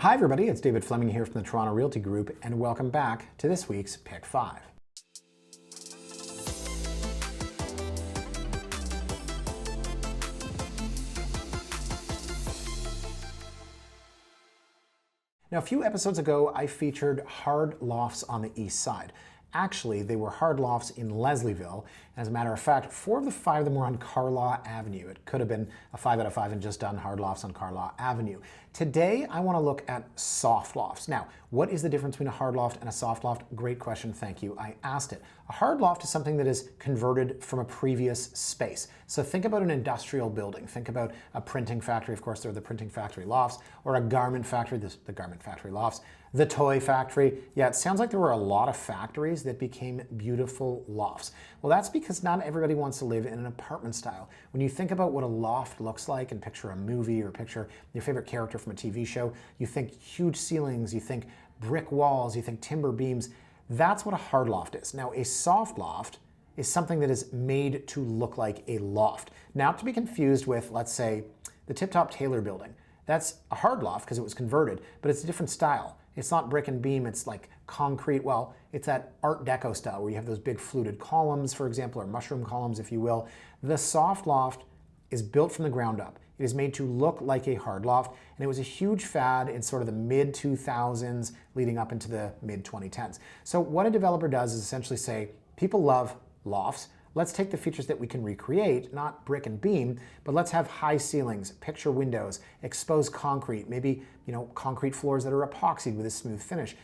Hi everybody, it's David Fleming here from the Toronto Realty Group, and welcome back to this week's Pick 5. Now, a few episodes ago, I featured hard lofts on the east side. Actually, they were hard lofts in Leslieville. As a matter of fact, 4 of the 5 of them were on Carlaw Avenue. It could have been a 5 out of 5 and just done hard lofts on Carlaw Avenue. Today, I want to look at soft lofts. Now, what is the difference between a hard loft and a soft loft? Great question, thank you. I asked it. A hard loft is something that is converted from a previous space. So think about an industrial building. Think about a printing factory. Of course, they're the printing factory lofts, or a garment factory, the garment factory lofts. The toy factory. Yeah, it sounds like there were a lot of factories that became beautiful lofts. Well, that's because not everybody wants to live in an apartment style. When you think about what a loft looks like and picture a movie or picture your favorite character from a TV show, you think huge ceilings, you think brick walls, you think timber beams. That's what a hard loft is. Now, a soft loft is something that is made to look like a loft. Not to be confused with, let's say, the Tip Top Taylor building. That's a hard loft because it was converted, but it's a different style. It's not brick and beam, it's like concrete. Well, it's that Art Deco style where you have those big fluted columns, for example, or mushroom columns, if you will. The soft loft is built from the ground up. It is made to look like a hard loft, and it was a huge fad in sort of the mid-2000s leading up into the mid-2010s. So what a developer does is essentially say, people love lofts. Let's take the features that we can recreate, not brick and beam, but let's have high ceilings, picture windows, exposed concrete, maybe concrete floors that are epoxied with a smooth finish,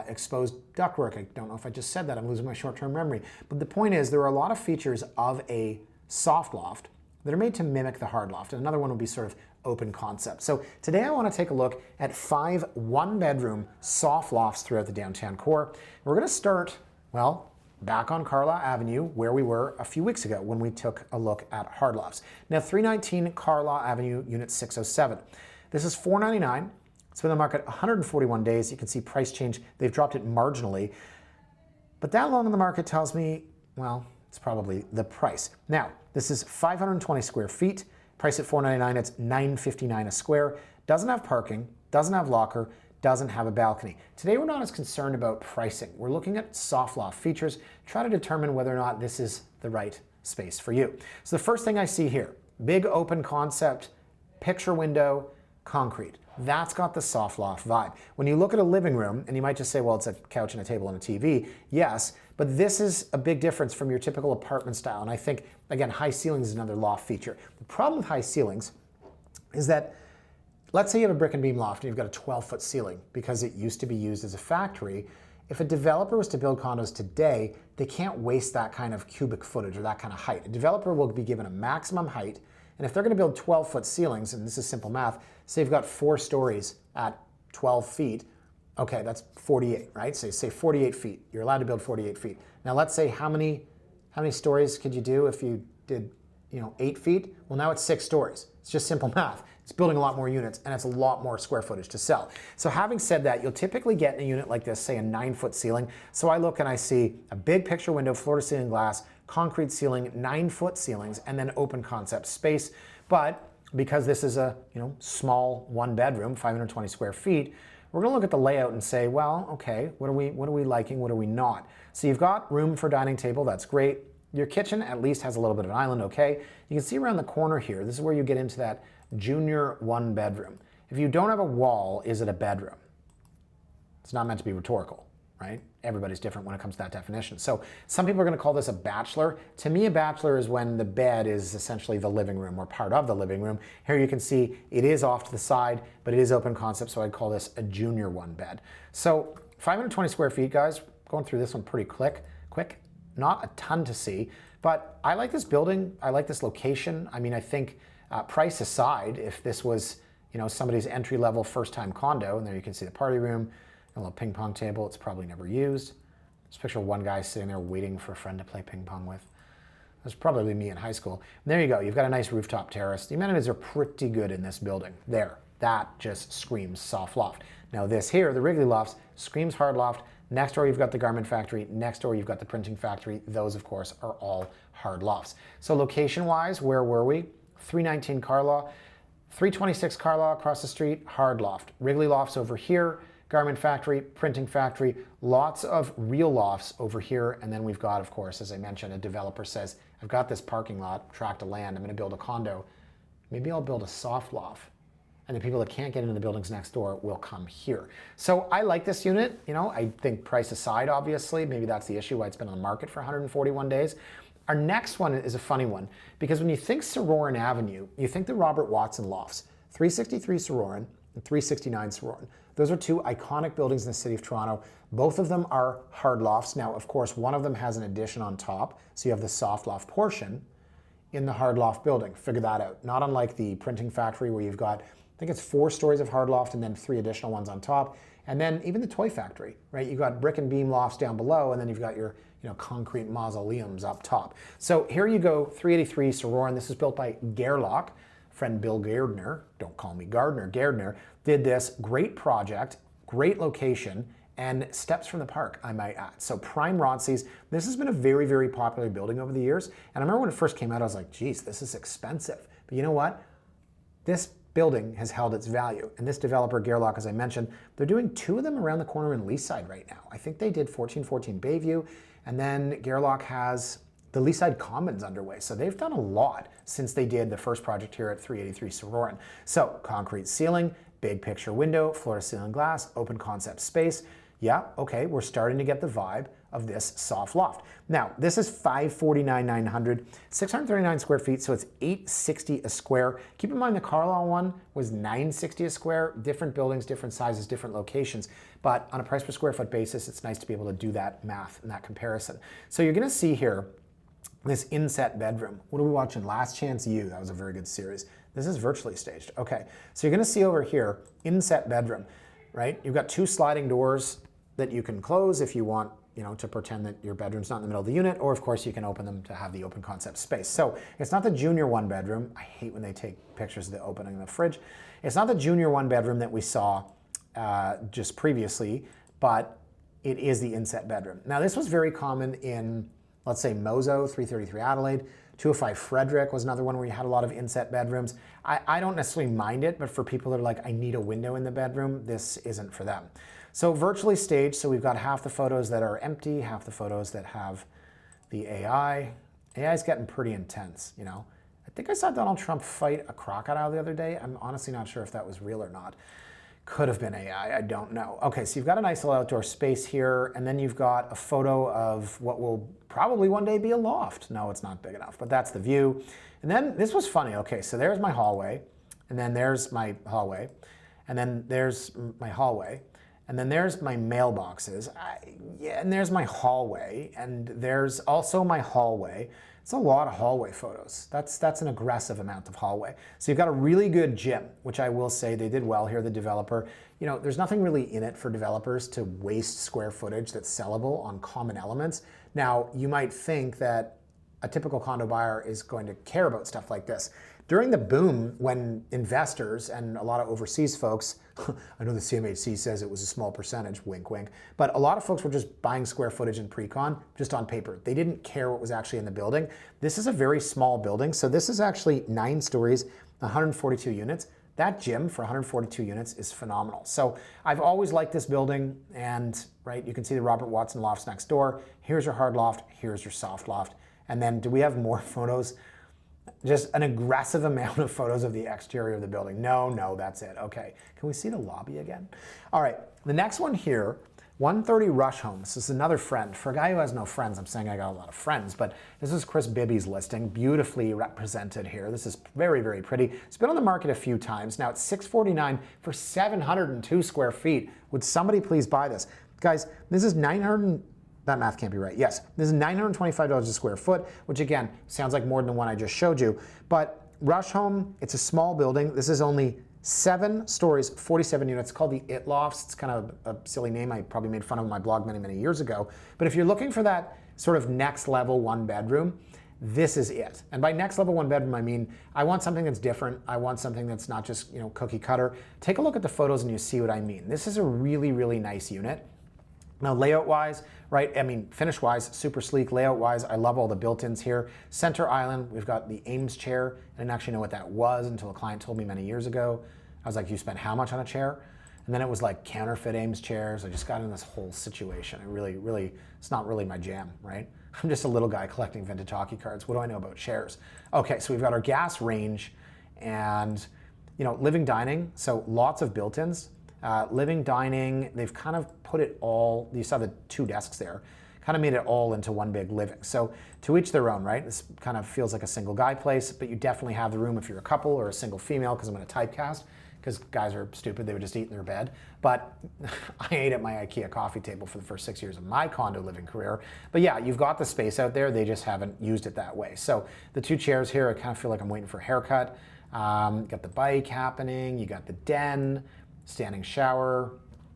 exposed ductwork. I don't know if I just said that, I'm losing my short-term memory. But the point is, there are a lot of features of a soft loft that are made to mimic the hard loft. And another one will be sort of open concept. So today I want to take a look at 5 one-bedroom soft lofts throughout the downtown core. We're going to start, well, back on Carlaw Avenue, where we were a few weeks ago when we took a look at hard lofts. Now, 319 Carlaw Avenue, Unit 607. This is $499. It's been on the market 141 days. You can see price change. They've dropped it marginally. But that long on the market tells me, well, it's probably the price. Now, this is 520 square feet. Price at $499. It's $959 a square. Doesn't have parking, doesn't have locker, doesn't have a balcony. Today we're not as concerned about pricing. We're looking at soft loft features, try to determine whether or not this is the right space for you. So the first thing I see here, big open concept, picture window, concrete. That's got the soft loft vibe. When you look at a living room, and you might just say, well, it's a couch and a table and a TV. Yes, but this is a big difference from your typical apartment style. And I think, again, high ceilings is another loft feature. The problem with high ceilings is that, let's say you have a brick and beam loft and you've got a 12-foot ceiling because it used to be used as a factory. If a developer was to build condos today, they can't waste that kind of cubic footage or that kind of height. A developer will be given a maximum height, and if they're going to build 12-foot ceilings, and this is simple math, say you've got 4 stories at 12 feet, okay, that's 48, right? So say 48 feet. You're allowed to build 48 feet. Now let's say how many stories could you do if you did 8 feet? Well, now it's 6 stories. It's just simple math. It's building a lot more units, and it's a lot more square footage to sell. So having said that, you'll typically get in a unit like this, say a 9-foot ceiling. So I look and I see a big picture window, floor-to-ceiling glass, concrete ceiling, 9-foot ceilings, and then open concept space. But because this is a small one-bedroom, 520 square feet, we're going to look at the layout and say, well, okay, what are we liking? What are we not? So you've got room for dining table. That's great. Your kitchen at least has a little bit of an island, okay? You can see around the corner here, this is where you get into that junior one-bedroom. If you don't have a wall, is it a bedroom? It's not meant to be rhetorical, right? Everybody's different when it comes to that definition. So some people are going to call this a bachelor. To me, a bachelor is when the bed is essentially the living room or part of the living room. Here you can see it is off to the side, but it is open concept, so I'd call this a junior one bed. So 520 square feet, guys, going through this one pretty quick. Not a ton to see, but I like this building. I like this location. I mean, I think price aside, if this was somebody's entry-level first-time condo, and there you can see the party room, a little ping pong table, it's probably never used. Just picture one guy sitting there waiting for a friend to play ping pong with. That's probably me in high school. And there you go, you've got a nice rooftop terrace. The amenities are pretty good in this building. There, that just screams soft loft. Now this here, the Wrigley Lofts, screams hard loft. Next door, you've got the garment factory. Next door, you've got the printing factory. Those, of course, are all hard lofts. So location-wise, where were we? 319 Carlaw. 326 Carlaw across the street, hard loft. Wrigley Lofts over here, garment factory, printing factory, lots of real lofts over here. And then we've got, of course, as I mentioned, a developer says, I've got this parking lot, tract of land, I'm gonna build a condo. Maybe I'll build a soft loft. And the people that can't get into the buildings next door will come here. So I like this unit. You know, I think price aside, obviously, maybe that's the issue why it's been on the market for 141 days. Our next one is a funny one because when you think Sorauren Avenue, you think the Robert Watson Lofts, 363 Sorauren and 369 Sorauren. Those are two iconic buildings in the city of Toronto. Both of them are hard lofts. Now, of course, one of them has an addition on top, so you have the soft loft portion in the hard loft building. Figure that out. Not unlike the printing factory where you've got, I think it's 4 stories of hard loft and then 3 additional ones on top. And then even the toy factory, right? You've got brick and beam lofts down below, and then you've got your concrete mausoleums up top. So here you go, 383 Sorauren. This is built by Gerlach. Friend Bill Gardner, don't call me Gardner, Gardner, did this great project, great location, and steps from the park, I might add. So prime Rotsies. This has been a very, very popular building over the years. And I remember when it first came out, I was like, geez, this is expensive. But you know what? This building has held its value. And this developer, Gerlach, as I mentioned, they're doing 2 of them around the corner in Leaside right now. I think they did 1414 Bayview, and then Gerlach has the Leaside Commons underway. So they've done a lot since they did the first project here at 383 Sorauren. So concrete ceiling, big picture window, floor to ceiling glass, open concept space. Yeah, okay, we're starting to get the vibe of this soft loft. Now, this is 549,900, 639 square feet, so it's 860 a square. Keep in mind the Carlaw one was 960 a square, different buildings, different sizes, different locations. But on a price per square foot basis, it's nice to be able to do that math and that comparison. So you're gonna see here this inset bedroom. What are we watching? Last Chance U, that was a very good series. This is virtually staged. Okay, so you're gonna see over here, inset bedroom, right? You've got 2 sliding doors that you can close if you want, to pretend that your bedroom's not in the middle of the unit, or of course you can open them to have the open concept space. So it's not the junior 1 bedroom. I hate when they take pictures of the opening of the fridge. It's not the junior 1 bedroom that we saw just previously, but it is the inset bedroom. Now this was very common in, let's say, Mozo, 333 Adelaide. 205 Frederick was another one where you had a lot of inset bedrooms. I don't necessarily mind it, but for people that are like, I need a window in the bedroom, this isn't for them. So virtually staged, so we've got half the photos that are empty, half the photos that have the AI. AI is getting pretty intense, I think I saw Donald Trump fight a crocodile the other day. I'm honestly not sure if that was real or not. Could have been AI, I don't know. Okay, so you've got a nice little outdoor space here, and then you've got a photo of what will probably one day be a loft. No, it's not big enough, but that's the view. And then this was funny. Okay, so there's my hallway, and then there's my hallway, and then there's my hallway, and then there's my mailboxes, and there's my hallway, and there's also my hallway. It's a lot of hallway photos. That's an aggressive amount of hallway. So you've got a really good gym, which I will say they did well here, the developer. There's nothing really in it for developers to waste square footage that's sellable on common elements. Now, you might think that a typical condo buyer is going to care about stuff like this. During the boom, when investors and a lot of overseas folks, I know the CMHC says it was a small percentage, wink, wink, but a lot of folks were just buying square footage in pre-con just on paper. They didn't care what was actually in the building. This is a very small building. So this is actually 9 stories, 142 units. That gym for 142 units is phenomenal. So I've always liked this building, and right, you can see the Robert Watson Lofts next door. Here's your hard loft, here's your soft loft. And then do we have more photos? Just an aggressive amount of photos of the exterior of the building. No, that's it. Okay, can we see the lobby again? All right, the next one here, 130 Rusholme. This is another friend. For a guy who has no friends, I'm saying I got a lot of friends, but this is Chris Bibby's listing, beautifully represented here. This is very, very pretty. It's been on the market a few times. Now it's $649 for 702 square feet. Would somebody please buy this? Guys, this is that math can't be right. Yes, this is $925 a square foot, which again, sounds like more than the one I just showed you. But Rusholme, it's a small building. This is only 7 stories, 47 units. It's called the It Lofts. It's kind of a silly name. I probably made fun of my blog many, many years ago. But if you're looking for that sort of next level 1 bedroom, this is it. And by next level 1 bedroom, I mean, I want something that's different. I want something that's not just, cookie cutter. Take a look at the photos and you see what I mean. This is a really, really nice unit. Now layout-wise, right, I mean finish-wise, super sleek. Layout-wise, I love all the built-ins here. Center island, we've got the Ames chair. I didn't actually know what that was until a client told me many years ago. I was like, you spent how much on a chair? And then it was like counterfeit Ames chairs. I just got in this whole situation. It really, it's not really my jam, right? I'm just a little guy collecting vintage hockey cards. What do I know about chairs? Okay, so we've got our gas range and, you know, living dining. So lots of built-ins. Living dining, they've kind of put it all, you saw the 2 desks there, kind of made it all into one big living. So to each their own, right? This kind of feels like a single guy place, but you definitely have the room if you're a couple or a single female, because I'm going to typecast, because guys are stupid, they would just eat in their bed. But I ate at my IKEA coffee table for the first 6 years of my condo living career. But yeah, you've got the space out there, they just haven't used it that way. So the 2 chairs here, I kind of feel like I'm waiting for a haircut. Got the bike happening, you got the den, standing shower,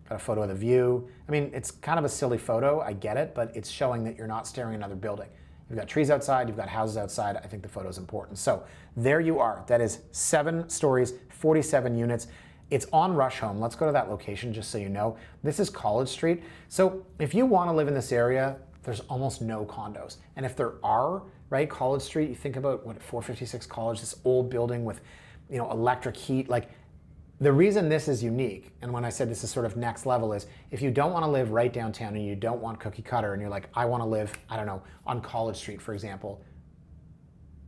got a photo of the view. I mean, it's kind of a silly photo, I get it, but it's showing that you're not staring at another building. You've got trees outside, you've got houses outside. I think the photo is important. So there you are. That is 7 stories, 47 units. It's on Rusholme. Let's go to that location just so you know. This is College Street. So if you want to live in this area, there's almost no condos. And if there are, right, College Street, you think about what, 456 College, this old building with, you know, electric heat, like, the reason this is unique, and when I said this is sort of next level, is if you don't want to live right downtown and you don't want cookie cutter and you're like, I want to live, I don't know, on College Street, for example,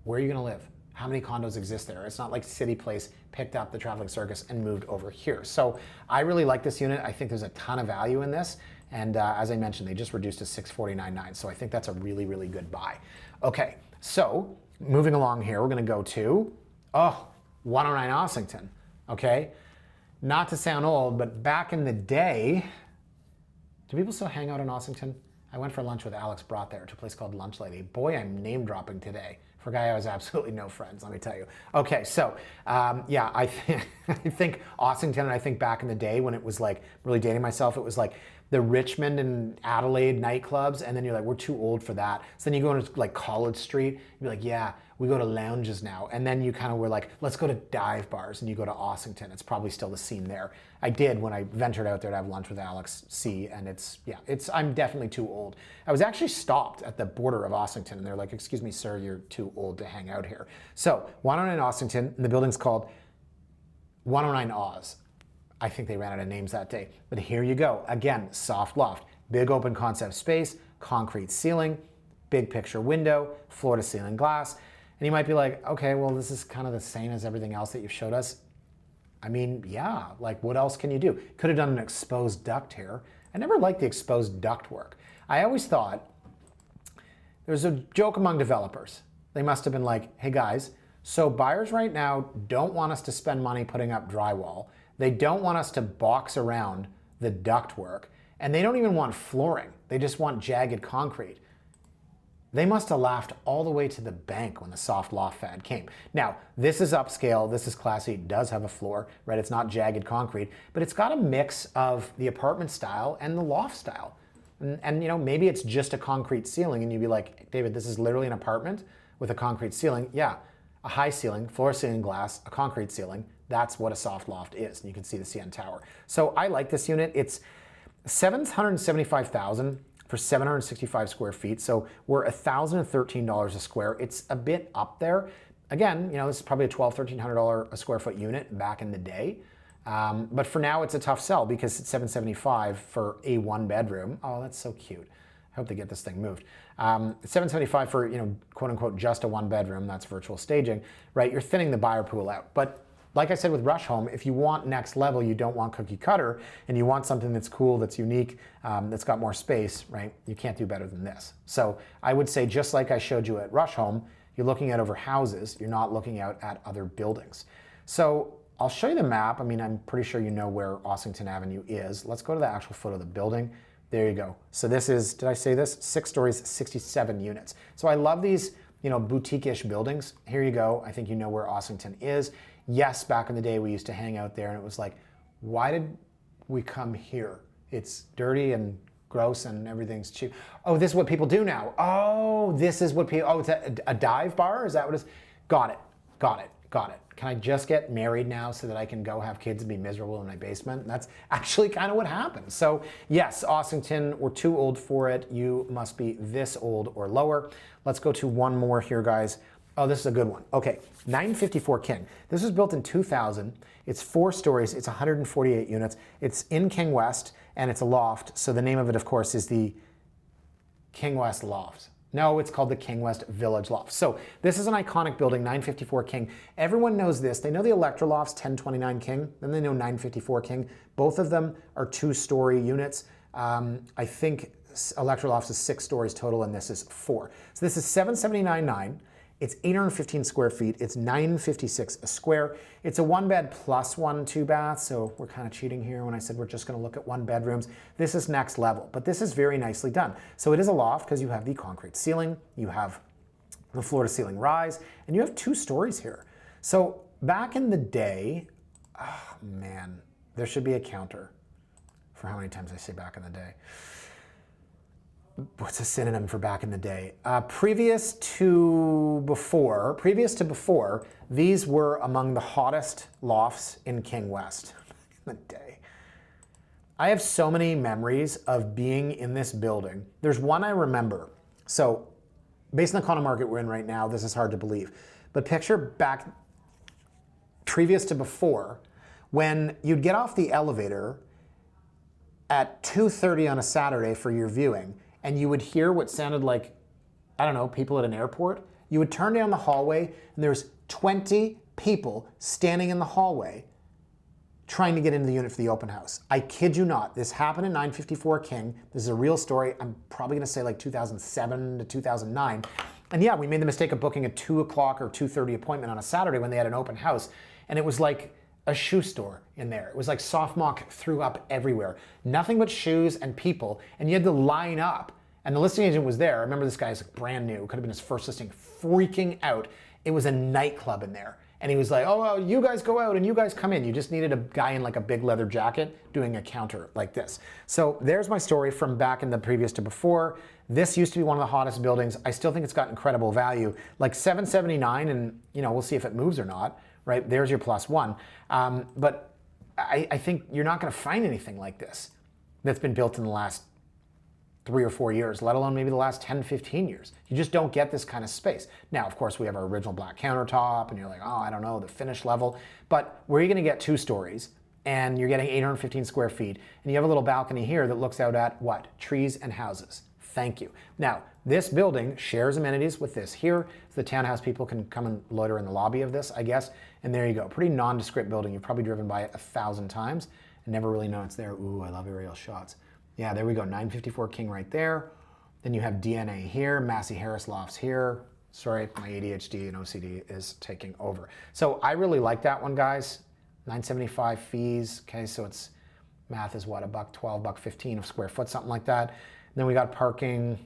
where are you going to live? How many condos exist there? It's not like City Place picked up the traveling circus and moved over here. So I really like this unit. I think there's a ton of value in this. And as I mentioned, they just reduced to $649.9. So I think that's a really, really good buy. Okay, so moving along here, we're going to go to, 109 Ossington. Okay, not to sound old, but back in the day, do people still hang out in Ossington? I went for lunch with Alex Brott there to a place called Lunch Lady. Boy, I'm name dropping today for a guy who has absolutely no friends, let me tell you. Okay, so yeah, I think Ossington, and I think back in the day when it was like, really dating myself, it was like the Richmond and Adelaide nightclubs, and then you're like, we're too old for that. So then you go into like College Street, you'd be like, yeah, we go to lounges now. And then you kind of were like, let's go to dive bars, and you go to Ossington. It's probably still the scene there. I did when I ventured out there to have lunch with Alex C, and I'm definitely too old. I was actually stopped at the border of Ossington, and they're like, excuse me, sir, you're too old to hang out here. So 109 Ossington, and the building's called 109 Oz. I think they ran out of names that day. But here you go. Again, soft loft, big open concept space, concrete ceiling, big picture window, floor to ceiling glass. And you might be like, okay, well, this is kind of the same as everything else that you've showed us. I mean, yeah, like what else can you do? Could have done an exposed duct here. I never liked the exposed duct work. I always thought, there's a joke among developers. They must have been like, hey guys, so buyers right now don't want us to spend money putting up drywall. They don't want us to box around the ductwork, and they don't even want flooring. They just want jagged concrete. They must have laughed all the way to the bank when the soft loft fad came. Now, this is upscale, this is classy, it does have a floor, right? It's not jagged concrete, but it's got a mix of the apartment style and the loft style. And you know, maybe it's just a concrete ceiling, and you'd be like, David, this is literally an apartment with a concrete ceiling. Yeah, a high ceiling, floor ceiling glass, a concrete ceiling. That's what a soft loft is. And you can see the CN Tower. So I like this unit. It's $775,000 for 765 square feet. So we're $1,013 a square. It's a bit up there. Again, you know, this is probably a $1,200, $1,300 a square foot unit back in the day. But for now, it's a tough sell because it's $775 for a 1-bedroom. Oh, that's so cute. I hope they get this thing moved. $775 for, you know, quote unquote, just a 1-bedroom. That's virtual staging, right? You're thinning the buyer pool out. But like I said with Rusholme, if you want next level, you don't want cookie cutter, and you want something that's cool, that's unique, that's got more space, right? You can't do better than this. So I would say, just like I showed you at Rusholme, you're looking out over houses, you're not looking out at other buildings. So I'll show you the map. I mean, I'm pretty sure you know where Ossington Avenue is. Let's go to the actual photo of the building. There you go. So this is, did I say this? 6 stories, 67 units. So I love these, you know, boutique-ish buildings. Here you go. I think you know where Ossington is. Yes, back in the day we used to hang out there, and it was like, why did we come here? It's dirty and gross and everything's cheap. Oh, this is what people do now. Oh, this is what people, oh, it's a dive bar? Is that what it is? Got it, got it. got it. Can I just get married now so that I can go have kids and be miserable in my basement? And that's actually kind of what happened. So yes, Ossington, we're too old for it. You must be this old or lower. Let's go to one more here, guys. Oh, this is a good one. Okay, 954 King. This was built in 2000. It's 4 stories. It's 148 units. It's in King West, and it's a loft. So the name of it, of course, is the King West Lofts. No, it's called the King West Village Lofts. So this is an iconic building, 954 King. Everyone knows this. They know the Electra Lofts, 1029 King. Then they know 954 King. Both of them are 2-story units. I think Electra Lofts is 6 stories total, and this is 4. So this is 779.9. It's 815 square feet. It's 956 a square. It's a 1-bed plus 1 2-bath. So we're kind of cheating here when I said we're just going to look at 1-bedrooms. This is next level, but this is very nicely done. So it is a loft because you have the concrete ceiling, you have the floor to ceiling rise, and you have 2 stories here. So back in the day, oh man, there should be a counter for how many times I say back in the day. What's a synonym for back in the day? Previous to before, these were among the hottest lofts in King West in the day. I have so many memories of being in this building. There's one I remember. So based on the condo market we're in right now, this is hard to believe. But picture back previous to before, when you'd get off the elevator at 2:30 on a Saturday for your viewing, and you would hear what sounded like, I don't know, people at an airport. You would turn down the hallway, and there's 20 people standing in the hallway trying to get into the unit for the open house. I kid you not. This happened in 954 King. This is a real story. I'm probably going to say like 2007 to 2009. And yeah, we made the mistake of booking a 2 o'clock or 2:30 appointment on a Saturday when they had an open house. And it was like a shoe store in there. It was like soft mock threw up everywhere. Nothing but shoes and people, and you had to line up. And the listing agent was there. I remember this guy's brand new, could have been his first listing, freaking out. It was a nightclub in there. And he was like, oh, well, you guys go out and you guys come in. You just needed a guy in like a big leather jacket doing a counter like this. So there's my story from back in the previous to before. This used to be one of the hottest buildings. I still think it's got incredible value. Like 779, and we'll see if it moves or not. Right, there's your +1. But I think you're not going to find anything like this that's been built in the last 3 or 4 years, let alone maybe the last 10, 15 years. You just don't get this kind of space. Now, of course, we have our original black countertop, and you're like, oh, I don't know, the finish level. But where are you going to get 2 stories, and you're getting 815 square feet, and you have a little balcony here that looks out at what? Trees and houses. Thank you. Now, this building shares amenities with this here. So the townhouse people can come and loiter in the lobby of this, I guess. And there you go. Pretty nondescript building. You've probably driven by it 1,000 times and never really know it's there. Ooh, I love aerial shots. Yeah, there we go. 954 King right there. Then you have DNA here, Massey Harris Lofts here. Sorry, my ADHD and OCD is taking over. So I really like that one, guys. 975 fees. Okay, so it's math is what, $112, $115 a square foot, something like that. And then we got parking,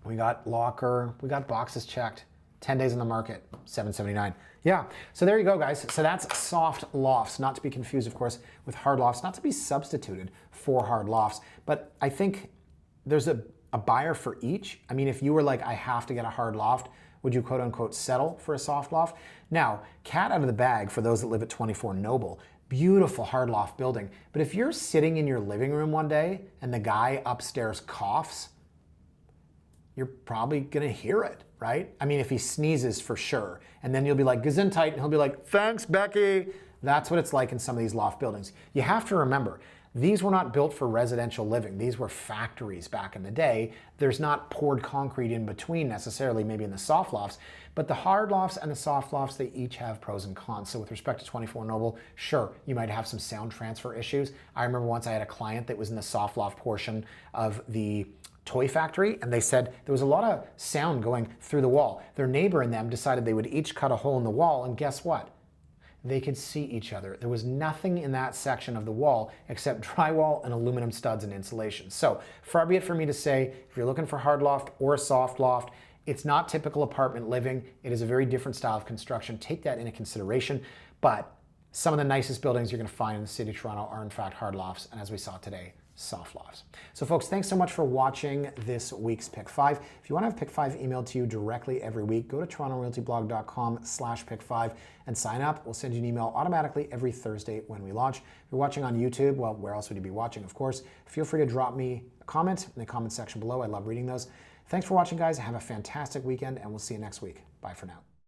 we got locker, we got boxes checked. 10 days on the market, $779. Yeah, so there you go, guys. So that's soft lofts, not to be confused, of course, with hard lofts, not to be substituted for hard lofts. But I think there's a buyer for each. I mean, if you were like, I have to get a hard loft, would you quote unquote settle for a soft loft? Now, cat out of the bag for those that live at 24 Noble. Beautiful hard loft building. But if you're sitting in your living room one day and the guy upstairs coughs, you're probably gonna hear it, right? I mean, if he sneezes for sure. And then you'll be like, Gesundheit, and he'll be like, thanks, Becky. That's what it's like in some of these loft buildings. You have to remember, these were not built for residential living. These were factories back in the day. There's not poured concrete in between necessarily, maybe in the soft lofts, but the hard lofts and the soft lofts, they each have pros and cons. So with respect to 24 Noble, sure, you might have some sound transfer issues. I remember once I had a client that was in the soft loft portion of the toy factory, and they said there was a lot of sound going through the wall. Their neighbor and them decided they would each cut a hole in the wall, and guess what? They could see each other. There was nothing in that section of the wall except drywall and aluminum studs and insulation. So far be it for me to say, if you're looking for hard loft or a soft loft, it's not typical apartment living. It is a very different style of construction. Take that into consideration. But some of the nicest buildings you're going to find in the city of Toronto are in fact hard lofts, and as we saw today, soft lofts. So folks, thanks so much for watching this week's Pick 5. If you want to have Pick 5 emailed to you directly every week, go to torontorealtyblog.com/pick5 and sign up. We'll send you an email automatically every Thursday when we launch. If you're watching on YouTube, well, where else would you be watching, of course? Feel free to drop me a comment in the comment section below. I love reading those. Thanks for watching, guys. Have a fantastic weekend, and we'll see you next week. Bye for now.